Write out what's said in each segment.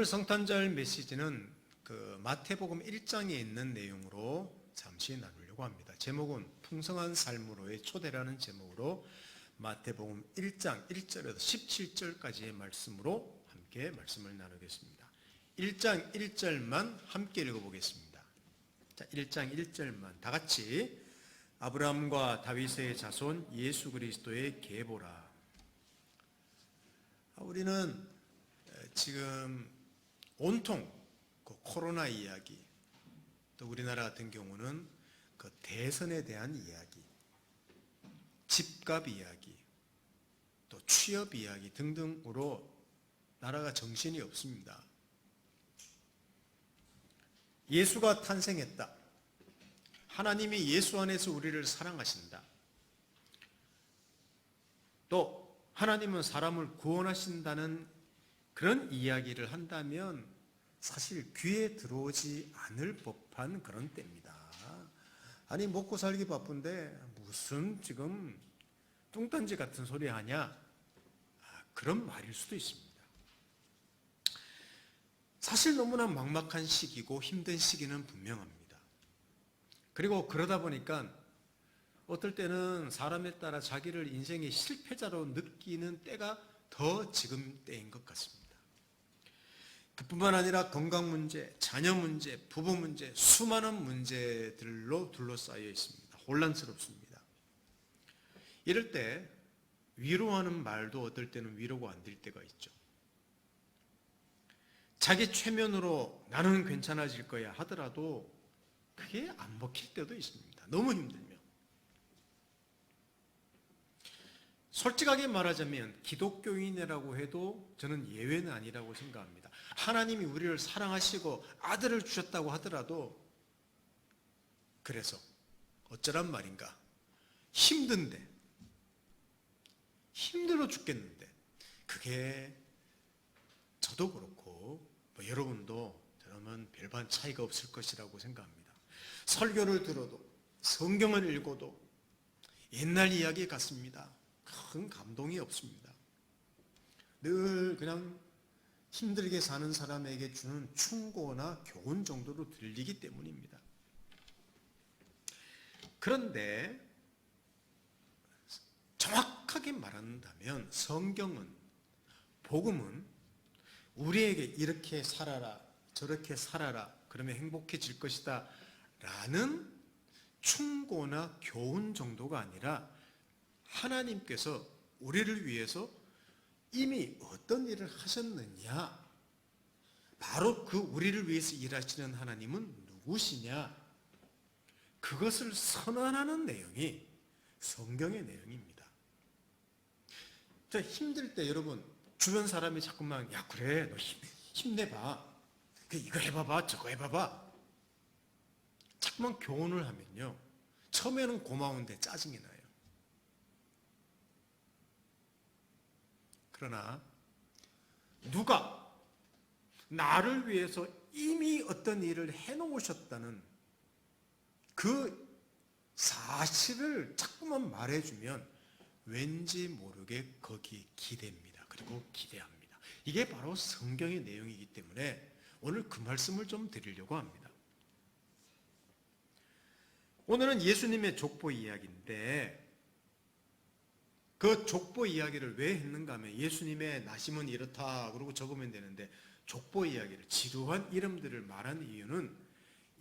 오늘 성탄절 메시지는 그 마태복음 1장에 있는 내용으로 잠시 나누려고 합니다. 제목은 풍성한 삶으로의 초대라는 제목으로 마태복음 1장 1절에서 17절까지의 말씀으로 함께 말씀을 나누겠습니다. 1장 1절만 함께 읽어보겠습니다. 자, 1장 1절만 다 같이 아브라함과 다윗의 자손 예수 그리스도의 계보라. 우리는 지금 온통 그 코로나 이야기, 또 우리나라 같은 경우는 그 대선에 대한 이야기, 집값 이야기, 또 취업 이야기 등등으로 나라가 정신이 없습니다. 예수가 탄생했다. 하나님이 예수 안에서 우리를 사랑하신다. 또 하나님은 사람을 구원하신다는 그런 이야기를 한다면 사실 귀에 들어오지 않을 법한 그런 때입니다. 아니 먹고 살기 바쁜데 무슨 지금 뚱딴지 같은 소리 하냐? 그런 말일 수도 있습니다. 사실 너무나 막막한 시기고 힘든 시기는 분명합니다. 그리고 그러다 보니까 어떨 때는 사람에 따라 자기를 인생의 실패자로 느끼는 때가 더 지금 때인 것 같습니다. 그뿐만 아니라 건강 문제, 자녀 문제, 부부 문제, 수많은 문제들로 둘러싸여 있습니다. 혼란스럽습니다. 이럴 때 위로하는 말도 어떨 때는 위로가 안 될 때가 있죠. 자기 최면으로 나는 괜찮아질 거야 하더라도 그게 안 먹힐 때도 있습니다. 너무 힘들면. 솔직하게 말하자면 기독교인이라고 해도 저는 예외는 아니라고 생각합니다. 하나님이 우리를 사랑하시고 아들을 주셨다고 하더라도 그래서 어쩌란 말인가? 힘든데, 힘들어 죽겠는데 그게 저도 그렇고 여러분도 저는 별반 차이가 없을 것이라고 생각합니다. 설교를 들어도 성경을 읽어도 옛날 이야기 같습니다. 큰 감동이 없습니다. 늘 그냥 힘들게 사는 사람에게 주는 충고나 교훈 정도로 들리기 때문입니다. 그런데 정확하게 말한다면 성경은, 복음은 우리에게 이렇게 살아라, 저렇게 살아라, 그러면 행복해질 것이다 라는 충고나 교훈 정도가 아니라 하나님께서 우리를 위해서 이미 어떤 일을 하셨느냐, 바로 그 우리를 위해서 일하시는 하나님은 누구시냐, 그것을 선언하는 내용이 성경의 내용입니다. 자, 힘들 때 여러분 주변 사람이 자꾸만 야 그래 너 힘내봐, 이거 해봐봐 저거 해봐봐 자꾸만 교훈을 하면요 처음에는 고마운데 짜증이 나요. 그러나 누가 나를 위해서 이미 어떤 일을 해놓으셨다는 그 사실을 자꾸만 말해주면 왠지 모르게 거기에 기대입니다. 그리고 기대합니다. 이게 바로 성경의 내용이기 때문에 오늘 그 말씀을 좀 드리려고 합니다. 오늘은 예수님의 족보 이야기인데 그 족보 이야기를 왜 했는가 하면 예수님의 나심은 이렇다 그러고 적으면 되는데 족보 이야기를 지루한 이름들을 말한 이유는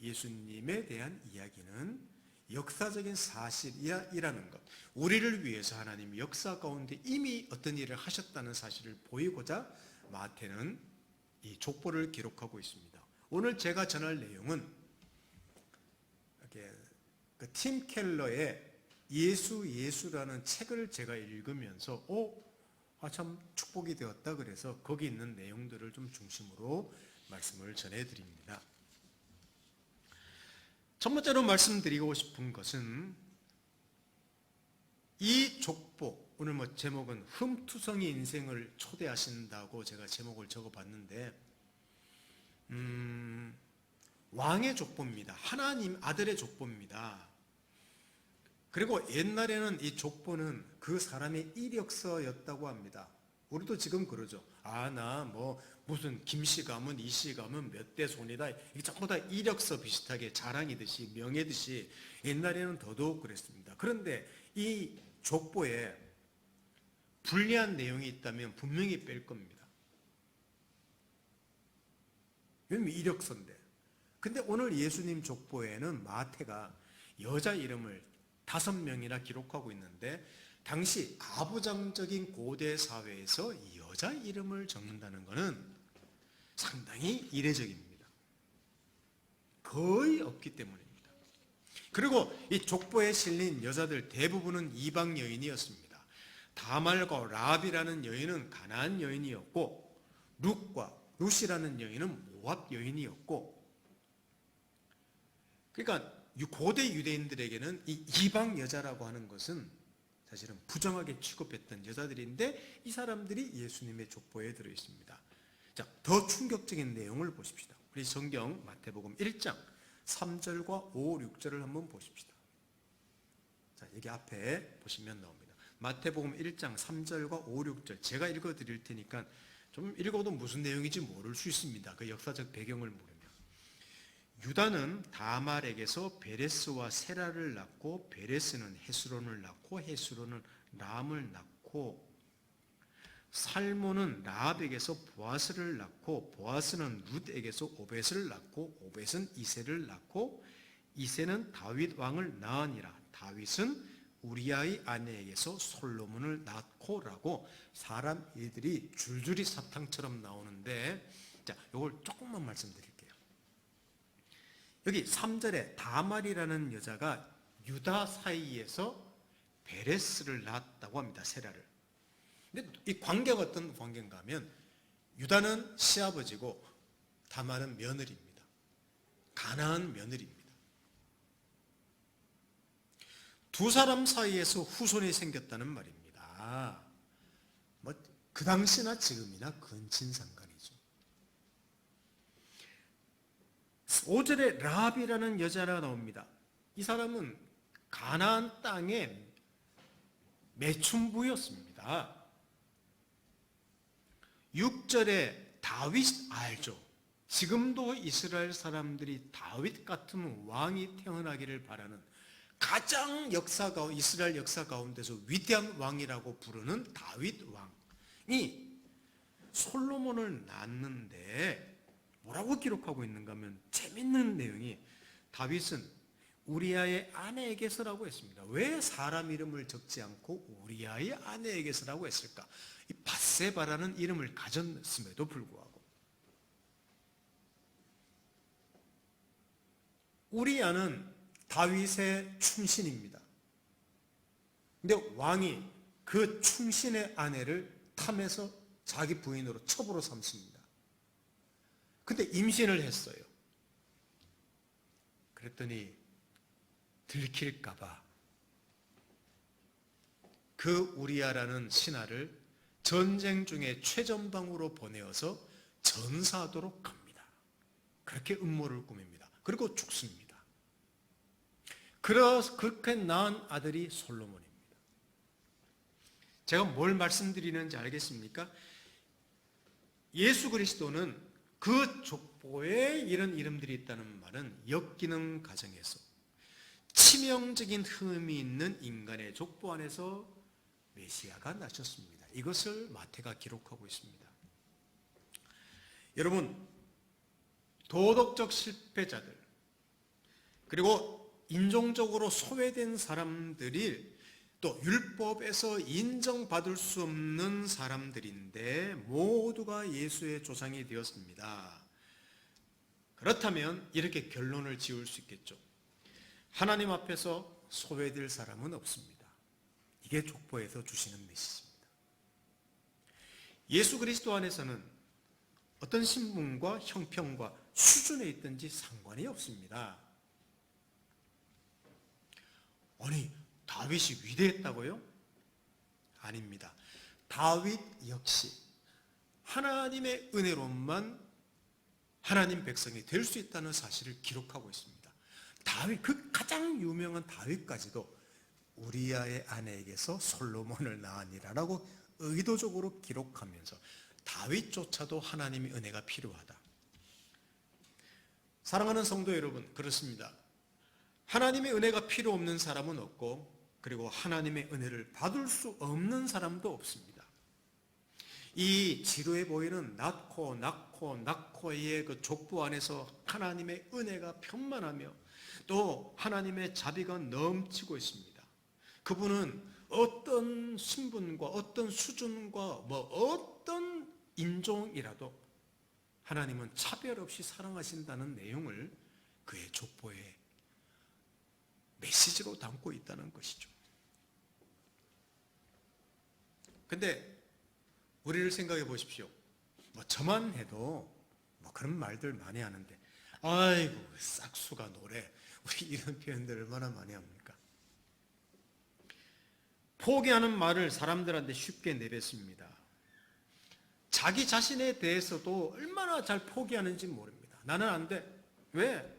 예수님에 대한 이야기는 역사적인 사실이라는 것, 우리를 위해서 하나님이 역사 가운데 이미 어떤 일을 하셨다는 사실을 보이고자 마태는 이 족보를 기록하고 있습니다. 오늘 제가 전할 내용은 그 팀 켈러의 예수라는 책을 제가 읽으면서 참 축복이 되었다 그래서 거기 있는 내용들을 좀 중심으로 말씀을 전해드립니다. 첫 번째로 말씀드리고 싶은 것은 이 족보, 오늘 제목은 흠투성이 인생을 초대하신다고 제가 제목을 적어봤는데 왕의 족보입니다. 하나님 아들의 족보입니다. 그리고 옛날에는 이 족보는 그 사람의 이력서였다고 합니다. 우리도 지금 그러죠. 나 뭐 무슨 김씨 가문, 이씨 가문 몇 대 손이다. 이게 전부 다 이력서 비슷하게 자랑이듯이 명예듯이 옛날에는 더더욱 그랬습니다. 그런데 이 족보에 불리한 내용이 있다면 분명히 뺄 겁니다. 왜냐면 이력서인데. 근데 오늘 예수님 족보에는 마태가 여자 이름을 5명이나 기록하고 있는데 당시 가부장적인 고대 사회에서 여자 이름을 적는다는 것은 상당히 이례적입니다. 거의 없기 때문입니다. 그리고 이 족보에 실린 여자들 대부분은 이방 여인이었습니다. 다말과 랍이라는 여인은 가나안 여인이었고 룻이라는 여인은 모압 여인이었고, 그러니까 고대 유대인들에게는 이 이방 여자라고 하는 것은 사실은 부정하게 취급했던 여자들인데 이 사람들이 예수님의 족보에 들어있습니다. 자, 더 충격적인 내용을 보십시다. 우리 성경 마태복음 1장 3절과 5, 6절을 한번 보십시다. 자, 여기 앞에 보시면 나옵니다. 마태복음 1장 3절과 5, 6절 제가 읽어 드릴 테니까 좀 읽어도 무슨 내용인지 모를 수 있습니다. 그 역사적 배경을 모르면. 유다는 다말에게서 베레스와 세라를 낳고 베레스는 헤스론을 낳고 헤스론은 람을 낳고 살몬은 라합에게서 보아스를 낳고 보아스는 룻에게서 오벳을 낳고 오벳은 이새를 낳고 이새는 다윗 왕을 낳으니라. 다윗은 우리아의 아내에게서 솔로몬을 낳고라고 사람 일들이 줄줄이 사탕처럼 나오는데, 자, 이걸 조금만 말씀드릴게요. 여기 3절에 다말이라는 여자가 유다 사이에서 베레스를 낳았다고 합니다. 세라를. 근데 이 관계가 어떤 관계인가 하면 유다는 시아버지고 다말은 며느리입니다. 가나안 며느리입니다. 두 사람 사이에서 후손이 생겼다는 말입니다. 뭐 그 당시나 지금이나 근친상간이죠. 5절에 라합이라는 여자가 나옵니다. 이 사람은 가나안 땅의 매춘부였습니다. 6절에 다윗 알죠? 지금도 이스라엘 사람들이 다윗 같은 왕이 태어나기를 바라는 가장 이스라엘 역사 가운데서 위대한 왕이라고 부르는 다윗 왕이 솔로몬을 낳았는데 뭐라고 기록하고 있는가 하면 재밌는 내용이 다윗은 우리아의 아내에게서라고 했습니다. 왜 사람 이름을 적지 않고 우리아의 아내에게서라고 했을까? 이 밧세바라는 이름을 가졌음에도 불구하고 우리아는 다윗의 충신입니다. 근데 왕이 그 충신의 아내를 탐해서 자기 부인으로 첩으로 삼습니다. 근데 임신을 했어요. 그랬더니 들킬까봐 그 우리아라는 신하를 전쟁 중에 최전방으로 보내어서 전사하도록 합니다. 그렇게 음모를 꾸밉니다. 그리고 죽습니다. 그렇게 낳은 아들이 솔로몬입니다. 제가 뭘 말씀드리는지 알겠습니까? 예수 그리스도는 그 족보에 이런 이름들이 있다는 말은 엮이는 가정에서 치명적인 흠이 있는 인간의 족보 안에서 메시아가 나셨습니다. 이것을 마태가 기록하고 있습니다. 여러분, 도덕적 실패자들 그리고 인종적으로 소외된 사람들이 또 율법에서 인정받을 수 없는 사람들인데 모두가 예수의 조상이 되었습니다. 그렇다면 이렇게 결론을 지을 수 있겠죠. 하나님 앞에서 소외될 사람은 없습니다. 이게 족보에서 주시는 메시지입니다. 예수 그리스도 안에서는 어떤 신분과 형편과 수준에 있든지 상관이 없습니다. 아니, 다윗이 위대했다고요? 아닙니다. 다윗 역시 하나님의 은혜로만 하나님 백성이 될 수 있다는 사실을 기록하고 있습니다. 다윗, 그 가장 유명한 다윗까지도 우리아의 아내에게서 솔로몬을 낳으니라라고 의도적으로 기록하면서 다윗조차도 하나님의 은혜가 필요하다. 사랑하는 성도 여러분, 그렇습니다. 하나님의 은혜가 필요 없는 사람은 없고, 그리고 하나님의 은혜를 받을 수 없는 사람도 없습니다. 이 지도에 보이는 낳고의 그 족보 안에서 하나님의 은혜가 편만하며 또 하나님의 자비가 넘치고 있습니다. 그분은 어떤 신분과 어떤 수준과 어떤 인종이라도 하나님은 차별 없이 사랑하신다는 내용을 그의 족보에 메시지로 담고 있다는 것이죠. 근데 우리를 생각해 보십시오. 저만 해도 그런 말들 많이 하는데, 아이고 싹수가 노래, 우리 이런 표현들 얼마나 많이 합니까? 포기하는 말을 사람들한테 쉽게 내뱉습니다. 자기 자신에 대해서도 얼마나 잘 포기하는지 모릅니다. 나는 안 돼. 왜?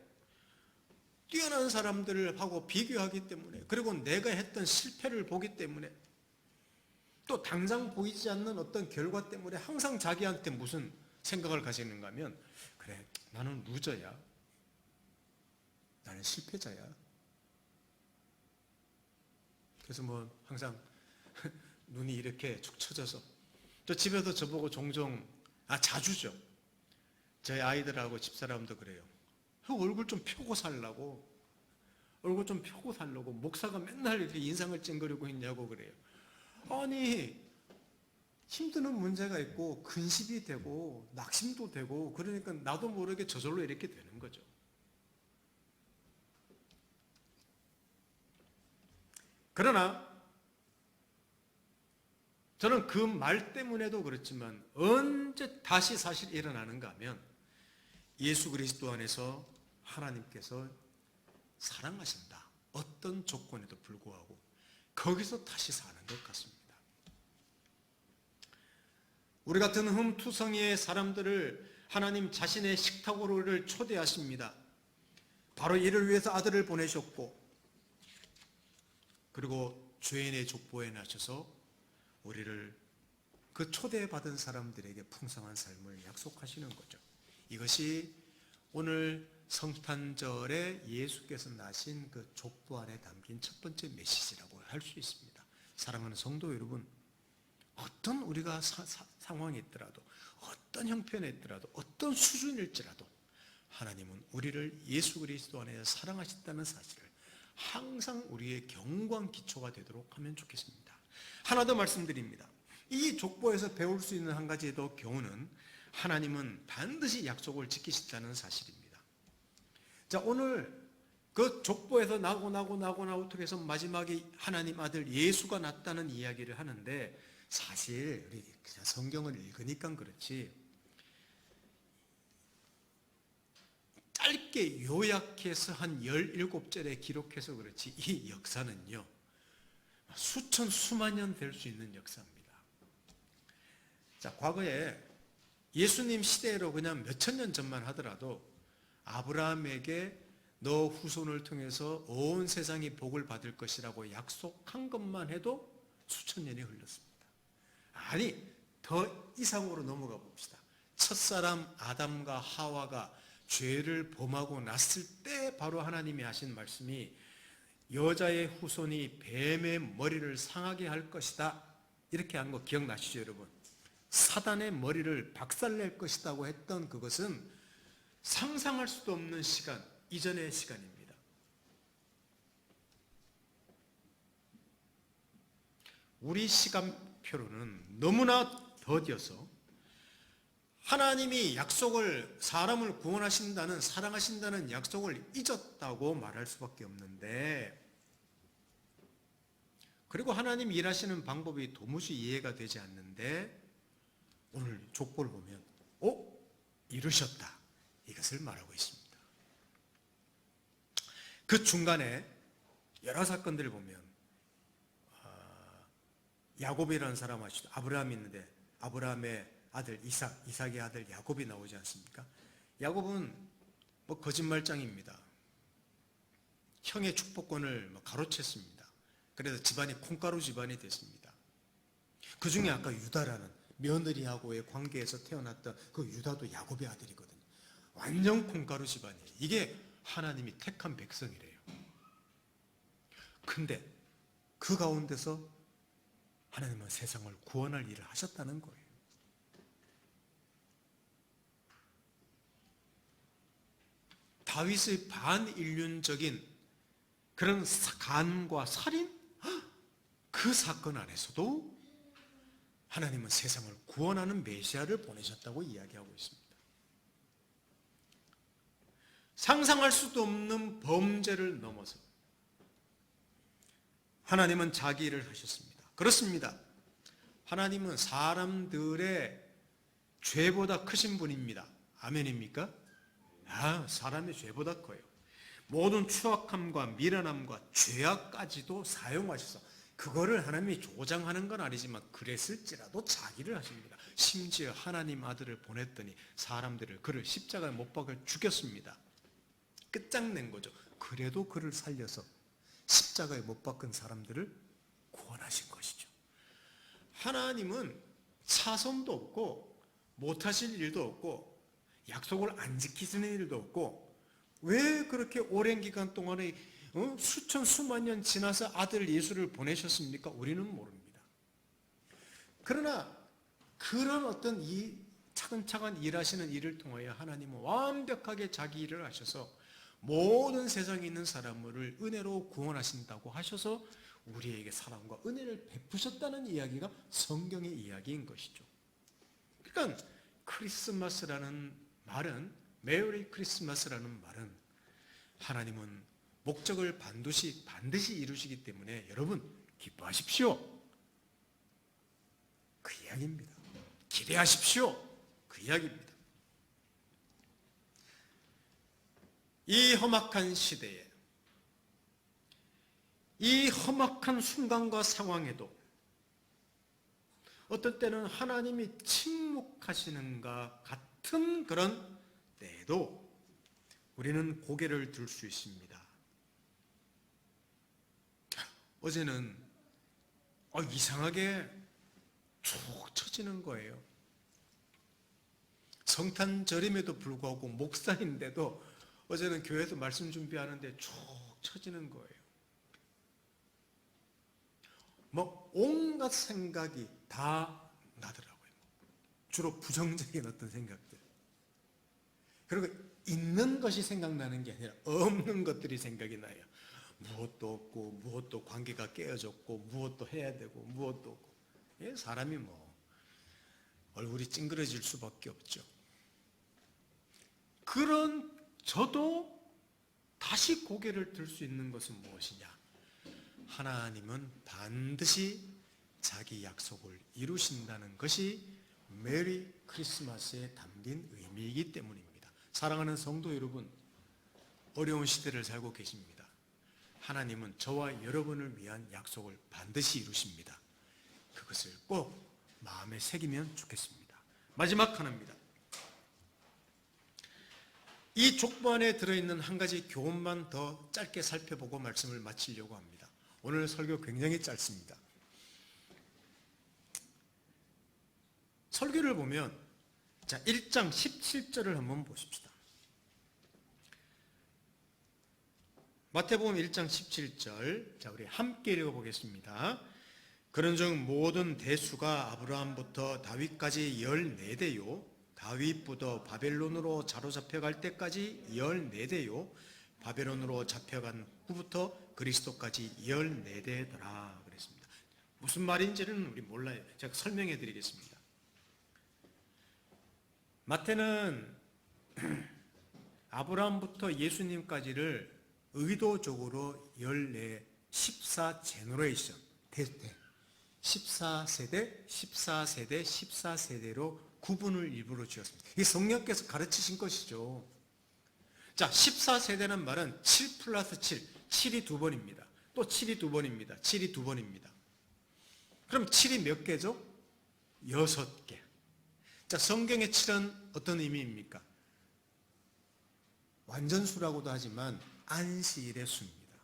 뛰어난 사람들을 하고 비교하기 때문에, 그리고 내가 했던 실패를 보기 때문에, 또 당장 보이지 않는 어떤 결과 때문에 항상 자기한테 무슨 생각을 가지는가 하면, 그래, 나는 루저야. 나는 실패자야. 그래서 항상 눈이 이렇게 축 처져서, 또 집에서 저보고 종종, 자주죠. 저희 아이들하고 집사람도 그래요. 얼굴 좀 펴고 살라고. 얼굴 좀 펴고 살라고. 목사가 맨날 이렇게 인상을 찡그리고 있냐고 그래요. 아니, 힘드는 문제가 있고 근심이 되고 낙심도 되고, 그러니까 나도 모르게 저절로 이렇게 되는 거죠. 그러나 저는 그 말 때문에도 그렇지만 언제 다시 사실 일어나는가 하면, 예수 그리스도 안에서 하나님께서 사랑하신다. 어떤 조건에도 불구하고 거기서 다시 사는 것 같습니다. 우리 같은 흠투성이의 사람들을 하나님 자신의 식탁으로를 초대하십니다. 바로 이를 위해서 아들을 보내셨고, 그리고 죄인의 족보에 나셔서 우리를 그 초대받은 사람들에게 풍성한 삶을 약속하시는 거죠. 이것이 오늘 성탄절에 예수께서 나신 그 족보 안에 담긴 첫 번째 메시지라고 할 수 있습니다. 사랑하는 성도 여러분, 어떤 우리가 상황이 있더라도, 어떤 형편에 있더라도, 어떤 수준일지라도 하나님은 우리를 예수 그리스도 안에서 사랑하신다는 사실을 항상 우리의 경고한 기초가 되도록 하면 좋겠습니다. 하나 더 말씀드립니다. 이 족보에서 배울 수 있는 한 가지 더 교훈은, 하나님은 반드시 약속을 지키신다는 사실입니다. 자, 오늘 그 족보에서 나고 어떻게 해서 마지막에 하나님 아들 예수가 났다는 이야기를 하는데, 사실 우리 그냥 성경을 읽으니까 그렇지, 짧게 요약해서 한 17절에 기록해서 그렇지, 이 역사는요 수천 수만 년 될 수 있는 역사입니다. 자, 과거에 예수님 시대로 그냥 몇천 년 전만 하더라도 아브라함에게 너 후손을 통해서 온 세상이 복을 받을 것이라고 약속한 것만 해도 수천 년이 흘렀습니다. 아니, 더 이상으로 넘어가 봅시다. 첫사람 아담과 하와가 죄를 범하고 났을 때 바로 하나님이 하신 말씀이, 여자의 후손이 뱀의 머리를 상하게 할 것이다, 이렇게 한 거 기억나시죠 여러분? 사단의 머리를 박살낼 것이라고 했던 그것은 상상할 수도 없는 시간 이전의 시간입니다. 우리 시간표로는 너무나 더뎌서 하나님이 약속을, 사람을 구원하신다는, 사랑하신다는 약속을 잊었다고 말할 수밖에 없는데, 그리고 하나님 일하시는 방법이 도무지 이해가 되지 않는데, 오늘 족보를 보면 이루셨다, 이것을 말하고 있습니다. 그 중간에 여러 사건들을 보면, 야곱이라는 사람 아시죠? 아브라함이 있는데 아브라함의 아들 이삭의 아들 야곱이 나오지 않습니까? 야곱은 거짓말장입니다. 형의 축복권을 가로챘습니다. 그래서 집안이 콩가루 집안이 됐습니다. 그 중에 아까 유다라는 며느리하고의 관계에서 태어났던 그 유다도 야곱의 아들이거든요. 완전 콩가루 집안이에요. 이게 하나님이 택한 백성이래요. 근데 그 가운데서 하나님은 세상을 구원할 일을 하셨다는 거예요. 다윗의 반인륜적인 그런 간과 살인? 그 사건 안에서도 하나님은 세상을 구원하는 메시아를 보내셨다고 이야기하고 있습니다. 상상할 수도 없는 범죄를 넘어서 하나님은 자기 일을 하셨습니다. 그렇습니다. 하나님은 사람들의 죄보다 크신 분입니다. 아멘입니까? 사람의 죄보다 커요. 모든 추악함과 미련함과 죄악까지도 사용하셔서 그거를 하나님이 조장하는 건 아니지만 그랬을지라도 자기를 하십니다. 심지어 하나님 아들을 보냈더니 사람들을 그를 십자가에 못 박아 죽였습니다. 끝장낸 거죠. 그래도 그를 살려서 십자가에 못 박은 사람들을 구원하신 것이죠. 하나님은 차선도 없고 못하실 일도 없고 약속을 안 지키시는 일도 없고 왜 그렇게 오랜 기간 동안에 수천 수만 년 지나서 아들 예수를 보내셨습니까? 우리는 모릅니다. 그러나 그런 어떤 이 차근차근 일하시는 일을 통하여 하나님은 완벽하게 자기 일을 하셔서 모든 세상에 있는 사람을 은혜로 구원하신다고 하셔서 우리에게 사랑과 은혜를 베푸셨다는 이야기가 성경의 이야기인 것이죠. 그러니까 크리스마스라는 말은, 메리 크리스마스라는 말은 하나님은 목적을 반드시 이루시기 때문에 여러분 기뻐하십시오. 그 이야기입니다. 기대하십시오. 그 이야기입니다. 이 험악한 시대에, 이 험악한 순간과 상황에도 어떨 때는 하나님이 침묵하시는가 같은 그런 때에도 우리는 고개를 들 수 있습니다. 어제는 이상하게 쭉 쳐지는 거예요. 성탄절임에도 불구하고 목사인데도 어제는 교회에서 말씀 준비하는데 쭉 쳐지는 거예요. 온갖 생각이 다 나더라고요. 주로 부정적인 어떤 생각들. 그리고 있는 것이 생각나는 게 아니라 없는 것들이 생각이 나요. 무엇도 없고 무엇도 관계가 깨어졌고 무엇도 해야 되고 무엇도 없고 사람이 얼굴이 찡그러질 수밖에 없죠. 그런 저도 다시 고개를 들 수 있는 것은 무엇이냐? 하나님은 반드시 자기 약속을 이루신다는 것이 메리 크리스마스에 담긴 의미이기 때문입니다. 사랑하는 성도 여러분, 어려운 시대를 살고 계십니다. 하나님은 저와 여러분을 위한 약속을 반드시 이루십니다. 그것을 꼭 마음에 새기면 좋겠습니다. 마지막 하나입니다. 이 족보 안에 들어있는 한 가지 교훈만 더 짧게 살펴보고 말씀을 마치려고 합니다. 오늘 설교 굉장히 짧습니다. 설교를 보면 1장 17절을 한번 보십시다. 마태복음 1장 17절, 우리 함께 읽어보겠습니다. 그런즉 모든 대수가 아브라함부터 다윗까지 14대요 다윗부터 바벨론으로 사로잡혀갈 때까지 14대요 바벨론으로 잡혀간 후부터 그리스도까지 14대더라 그랬습니다. 무슨 말인지는 우리 몰라요. 제가 설명해 드리겠습니다. 마태는 아브라함부터 예수님까지를 의도적으로 14제너레이션 14세대, 14세대, 14세대로 구분을 일부러 지었습니다. 이 성령께서 가르치신 것이죠. 14세대는 말은 7 플러스 7, 7이 두 번입니다. 또 7이 두 번입니다. 7이 두 번입니다. 그럼 7이 몇 개죠? 6개. 성경의 7은 어떤 의미입니까? 완전수라고도 하지만 안식일의 수입니다.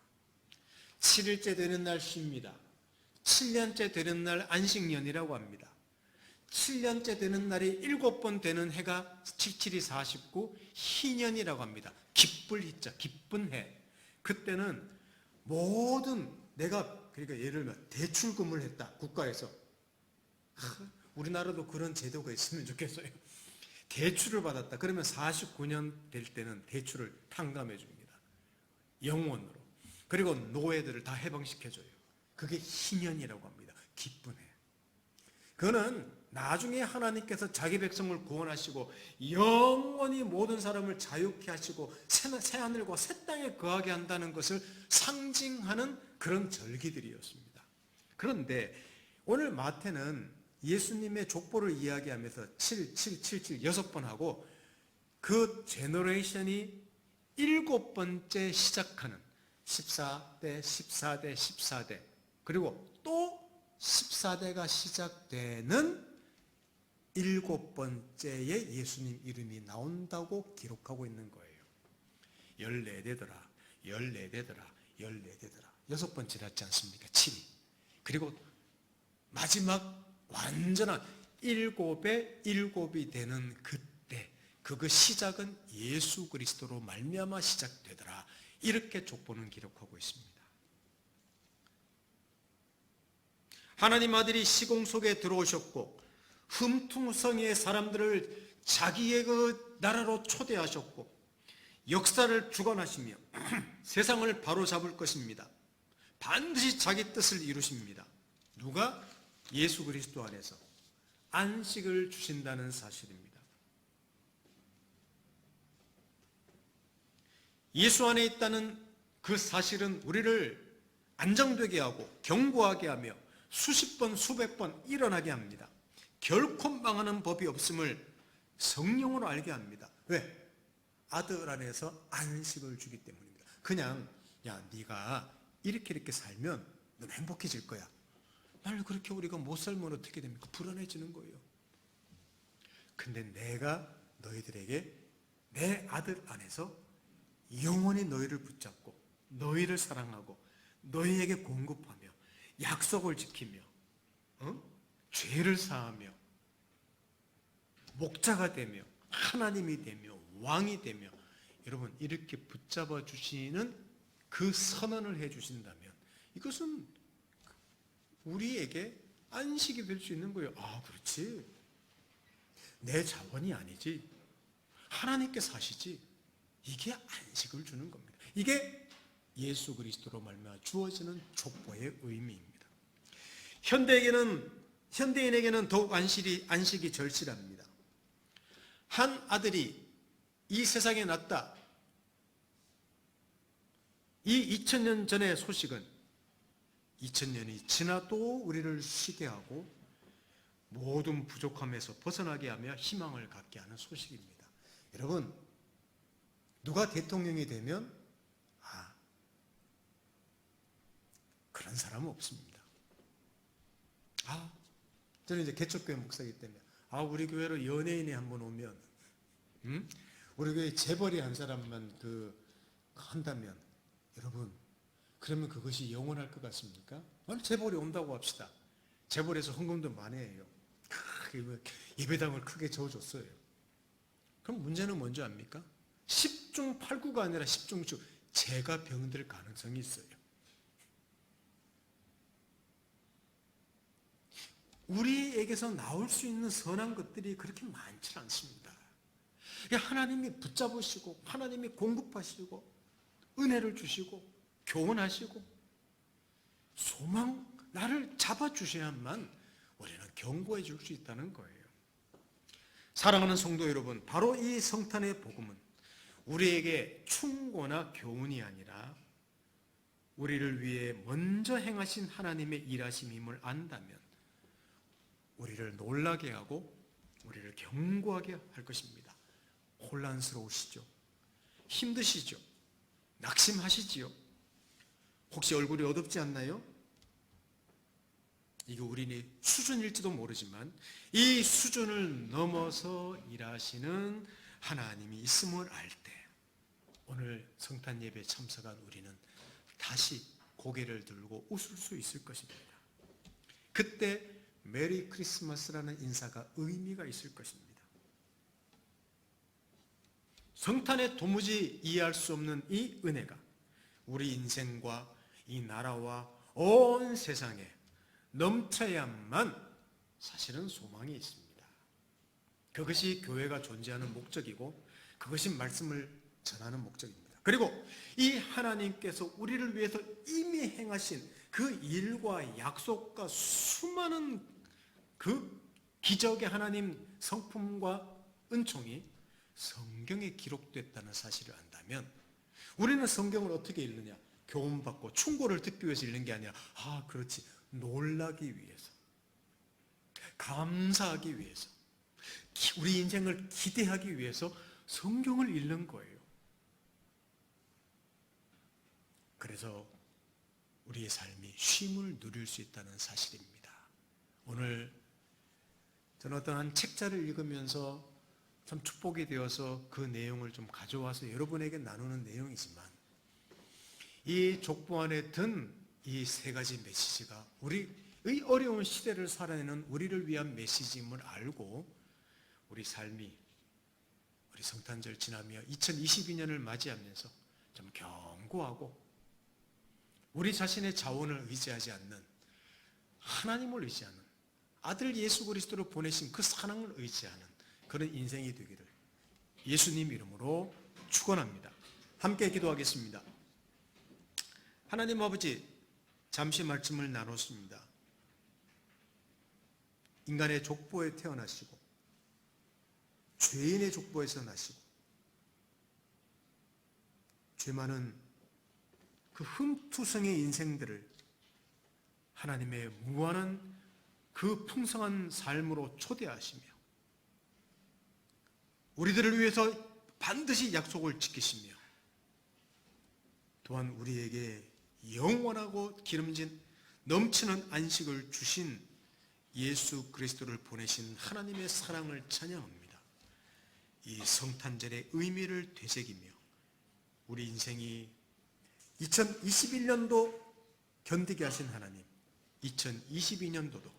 7일째 되는 날 쉽니다. 7년째 되는 날 안식년이라고 합니다. 7년째 되는 날이 7번 되는 해가 77이 49 희년이라고 합니다. 기쁠 희자, 기쁜 해. 그때는 모든 그러니까 예를 들면 대출금을 했다, 국가에서. 우리나라도 그런 제도가 있으면 좋겠어요. 대출을 받았다. 그러면 49년 될 때는 대출을 탕감해 줍니다. 영원으로. 그리고 노예들을 다 해방시켜줘요. 그게 희년이라고 합니다. 기쁜 해. 그거는 나중에 하나님께서 자기 백성을 구원하시고 영원히 모든 사람을 자유케 하시고 새하늘과 새 땅에 거하게 한다는 것을 상징하는 그런 절기들이었습니다. 그런데 오늘 마태는 예수님의 족보를 이야기하면서 7, 7, 7, 7 6번 하고 그 제너레이션이 7번째 시작하는 14대, 14대, 14대 그리고 또 14대가 시작되는 7번째에 예수님 이름이 나온다고 기록하고 있는 거예요. 14대더라, 14대더라, 14대더라. 6번 지났지 않습니까? 7이. 그리고 마지막 완전한 7의 7이 되는 그때 그 시작은 예수 그리스도로 말미암아 시작되더라. 이렇게 족보는 기록하고 있습니다. 하나님 아들이 시공 속에 들어오셨고 흠투성이의 사람들을 자기의 그 나라로 초대하셨고 역사를 주관하시며 세상을 바로잡을 것입니다. 반드시 자기 뜻을 이루십니다. 누가? 예수 그리스도 안에서 안식을 주신다는 사실입니다. 예수 안에 있다는 그 사실은 우리를 안정되게 하고 견고하게 하며 수십 번 수백 번 일어나게 합니다. 결코 망하는 법이 없음을 성령으로 알게 합니다. 왜? 아들 안에서 안식을 주기 때문입니다. 그냥 네가 이렇게 살면 넌 행복해질 거야. 만약 그렇게 우리가 못 살면 어떻게 됩니까? 불안해지는 거예요. 근데 내가 너희들에게 내 아들 안에서 영원히 너희를 붙잡고 너희를 사랑하고 너희에게 공급하며 약속을 지키며 죄를 사하며 목자가 되며 하나님이 되며 왕이 되며 여러분 이렇게 붙잡아 주시는 그 선언을 해 주신다면 이것은 우리에게 안식이 될 수 있는 거예요. 그렇지. 내 자원이 아니지. 하나님께서 하시지. 이게 안식을 주는 겁니다. 이게 예수 그리스도로 말미암아 주어지는 족보의 의미입니다. 현대인에게는 더욱 안식이 절실합니다. 한 아들이 이 세상에 났다. 이 2000년 전의 소식은 2000년이 지나도 우리를 쉬게 하고 모든 부족함에서 벗어나게 하며 희망을 갖게 하는 소식입니다. 여러분, 누가 대통령이 되면 그런 사람은 없습니다. 저는 이제 개척교회 목사이기 때문에 우리 교회로 연예인이 한번 오면 우리 교회 재벌이 한 사람만 한다면 여러분 그러면 그것이 영원할 것 같습니까? 재벌이 온다고 합시다. 재벌에서 헌금도 많이 해요. 예배당을 크게 저어줬어요. 그럼 문제는 뭔지 압니까? 10중 8구가 아니라 10중 6. 죄가 병들 가능성이 있어요. 우리에게서 나올 수 있는 선한 것들이 그렇게 많지 않습니다. 하나님이 붙잡으시고 하나님이 공급하시고 은혜를 주시고 교훈하시고 나를 잡아주셔야만 우리는 견고해 줄 수 있다는 거예요. 사랑하는 성도 여러분, 바로 이 성탄의 복음은 우리에게 충고나 교훈이 아니라 우리를 위해 먼저 행하신 하나님의 일하심임을 안다면 우리를 놀라게 하고 우리를 견고하게 할 것입니다. 혼란스러우시죠? 힘드시죠? 낙심하시지요? 혹시 얼굴이 어둡지 않나요? 이게 우리의 수준일지도 모르지만 이 수준을 넘어서 일하시는 하나님이 있음을 알 때 오늘 성탄 예배에 참석한 우리는 다시 고개를 들고 웃을 수 있을 것입니다. 그때 메리 크리스마스라는 인사가 의미가 있을 것입니다. 성탄에 도무지 이해할 수 없는 이 은혜가 우리 인생과 이 나라와 온 세상에 넘쳐야만 사실은 소망이 있습니다. 그것이 교회가 존재하는 목적이고 그것이 말씀을 전하는 목적입니다. 그리고 이 하나님께서 우리를 위해서 이미 행하신 그 일과 약속과 수많은 그 기적의 하나님 성품과 은총이 성경에 기록됐다는 사실을 안다면 우리는 성경을 어떻게 읽느냐? 교훈받고 충고를 듣기 위해서 읽는 게 아니라 그렇지, 놀라기 위해서, 감사하기 위해서, 우리 인생을 기대하기 위해서 성경을 읽는 거예요. 그래서 우리의 삶이 쉼을 누릴 수 있다는 사실입니다. 오늘 저는 어떤 한 책자를 읽으면서 참 축복이 되어서 그 내용을 좀 가져와서 여러분에게 나누는 내용이지만 이 족보 안에 든 이 세 가지 메시지가 우리의 어려운 시대를 살아내는 우리를 위한 메시지임을 알고 우리 삶이 우리 성탄절 지나며 2022년을 맞이하면서 좀 견고하고 우리 자신의 자원을 의지하지 않는 하나님을 의지하는 아들 예수 그리스도를 보내신 그 사랑을 의지하는 그런 인생이 되기를 예수님 이름으로 축원합니다. 함께 기도하겠습니다. 하나님 아버지, 잠시 말씀을 나눴습니다. 인간의 족보에 태어나시고 죄인의 족보에서 나시고 죄 많은 그 흠투성의 인생들을 하나님의 무한한 그 풍성한 삶으로 초대하시며 우리들을 위해서 반드시 약속을 지키시며 또한 우리에게 영원하고 기름진 넘치는 안식을 주신 예수 그리스도를 보내신 하나님의 사랑을 찬양합니다. 이 성탄절의 의미를 되새기며 우리 인생이 2021년도 견디게 하신 하나님, 2022년도도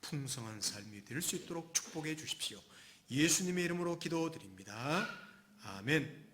풍성한 삶이 될 수 있도록 축복해 주십시오. 예수님의 이름으로 기도드립니다. 아멘.